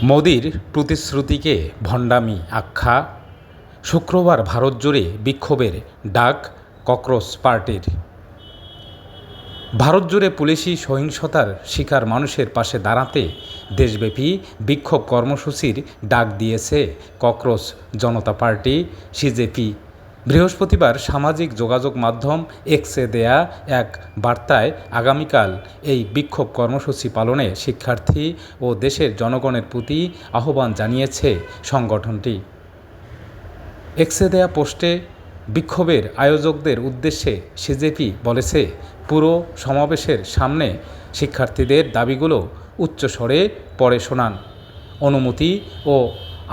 মোদির প্রতিশ্রুতিকে ভণ্ডামি আখ্যা। শুক্রবার ভারত জুড়ে বিক্ষোভের ডাক ককরোচ পার্টির। ভারত জুড়ে পুলিশি সহিংসতার শিকার মানুষের পাশে দাঁড়াতে দেশব্যাপী বিক্ষোভ কর্মসূচির ডাক দিয়েছে ককরোচ জনতা পার্টি সিজেপি। বৃহস্পতিবার সামাজিক যোগাযোগ মাধ্যম এক্সে দেয়া এক বার্তায় আগামীকাল এই বিক্ষোভ কর্মসূচি পালনে শিক্ষার্থী ও দেশের জনগণের প্রতি আহ্বান জানিয়েছে সংগঠনটি। এক্সে দেয়া পোস্টে বিক্ষোভের আয়োজকদের উদ্দেশ্যে সিজেপি বলেছে, পুরো সমাবেশের সামনে শিক্ষার্থীদের দাবিগুলো উচ্চস্বরে পড়ে শোনান। অনুমতি ও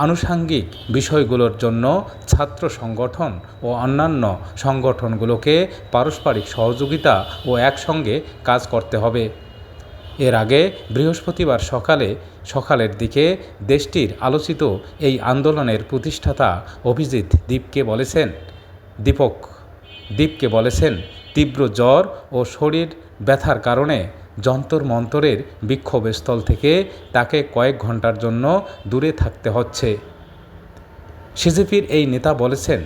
আনুষাঙ্গিক বিষয়গুলোর জন্য ছাত্র সংগঠন ও অন্যান্য সংগঠনগুলোকে পারস্পরিক সহযোগিতা ও একসঙ্গে কাজ করতে হবে। এর আগে বৃহস্পতিবার সকালের দিকে দেশটির আলোচিত এই আন্দোলনের প্রতিষ্ঠাতা অভিজিৎ দীপকে বলেছেন তীব্র জ্বর ও শরীর ব্যথার কারণে যন্তর মন্তরের বিক্ষোভস্থল থেকে তাকে কয়েক ঘন্টার জন্য দূরে থাকতে হচ্ছে। সিজেপির এই নেতা বলেছেন,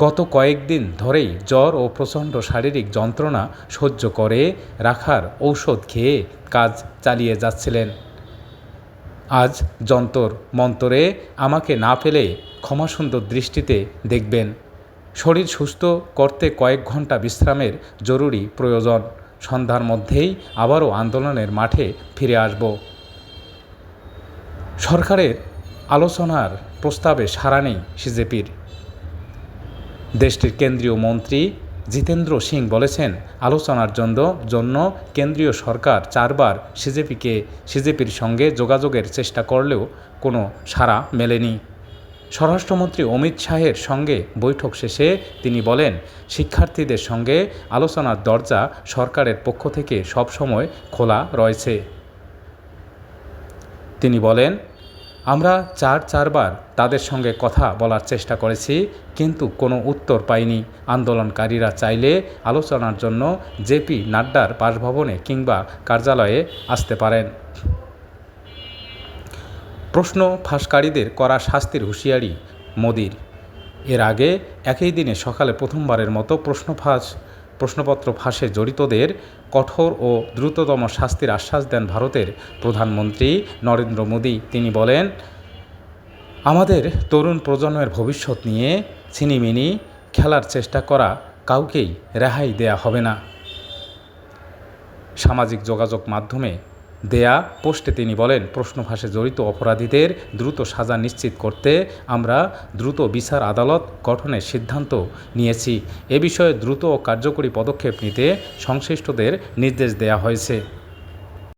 গত কয়েকদিন ধরেই জ্বর ও প্রচণ্ড শারীরিক যন্ত্রণা সহ্য করে রাখার ঔষধ খেয়ে কাজ চালিয়ে যাচ্ছিলেন। আজ যন্তর মন্তরে আমাকে না পেলে ক্ষমাসুন্দর দৃষ্টিতে দেখবেন। শরীর সুস্থ করতে কয়েক ঘন্টা বিশ্রামের জরুরি প্রয়োজন। সন্ধ্যার মধ্যেই আবারও আন্দোলনের মাঠে ফিরে আসব। সরকারের আলোচনার প্রস্তাবে সাড়া নেই সিজেপির। দেশটির কেন্দ্রীয় মন্ত্রী জিতেন্দ্র সিং বলেছেন, আলোচনার জন্য কেন্দ্রীয় সরকার 4 বার সিজেপির সঙ্গে যোগাযোগের চেষ্টা করলেও কোনো সাড়া মেলেনি। স্বরাষ্ট্রমন্ত্রী অমিত শাহের সঙ্গে বৈঠক শেষে তিনি বলেন, শিক্ষার্থীদের সঙ্গে আলোচনার দরজা সরকারের পক্ষ থেকে সবসময় খোলা রয়েছে। তিনি বলেন, আমরা চারবার তাদের সঙ্গে কথা বলার চেষ্টা করেছি, কিন্তু কোনো উত্তর পাইনি। আন্দোলনকারীরা চাইলে আলোচনার জন্য জেপি নাড্ডার বাসভবনে কিংবা কার্যালয়ে আসতে পারেন। প্রশ্ন ফাঁসকারীদের কড়া শাস্তির হুঁশিয়ারি মোদির। এর আগে একই দিনে সকালে প্রথমবারের মতো প্রশ্নপত্র ফাঁসে জড়িতদের কঠোর ও দ্রুততম শাস্তির আশ্বাস দেন ভারতের প্রধানমন্ত্রী নরেন্দ্র মোদি। তিনি বলেন, আমাদের তরুণ প্রজন্মের ভবিষ্যৎ নিয়ে ছিনিমিনি খেলার চেষ্টা করা কাউকেই রেহাই দেয়া হবে না। সামাজিক যোগাযোগ মাধ্যমে দেয়া পোস্টে তিনি বলেন, প্রশ্ন ফাঁসে জড়িত অপরাধীদের দ্রুত সাজা নিশ্চিত করতে আমরা দ্রুত বিচার আদালত গঠনের সিদ্ধান্ত নিয়েছি। এ বিষয়ে দ্রুত ও কার্যকরী পদক্ষেপ নিতে সংশ্লিষ্টদের নির্দেশ দেয়া হয়েছে।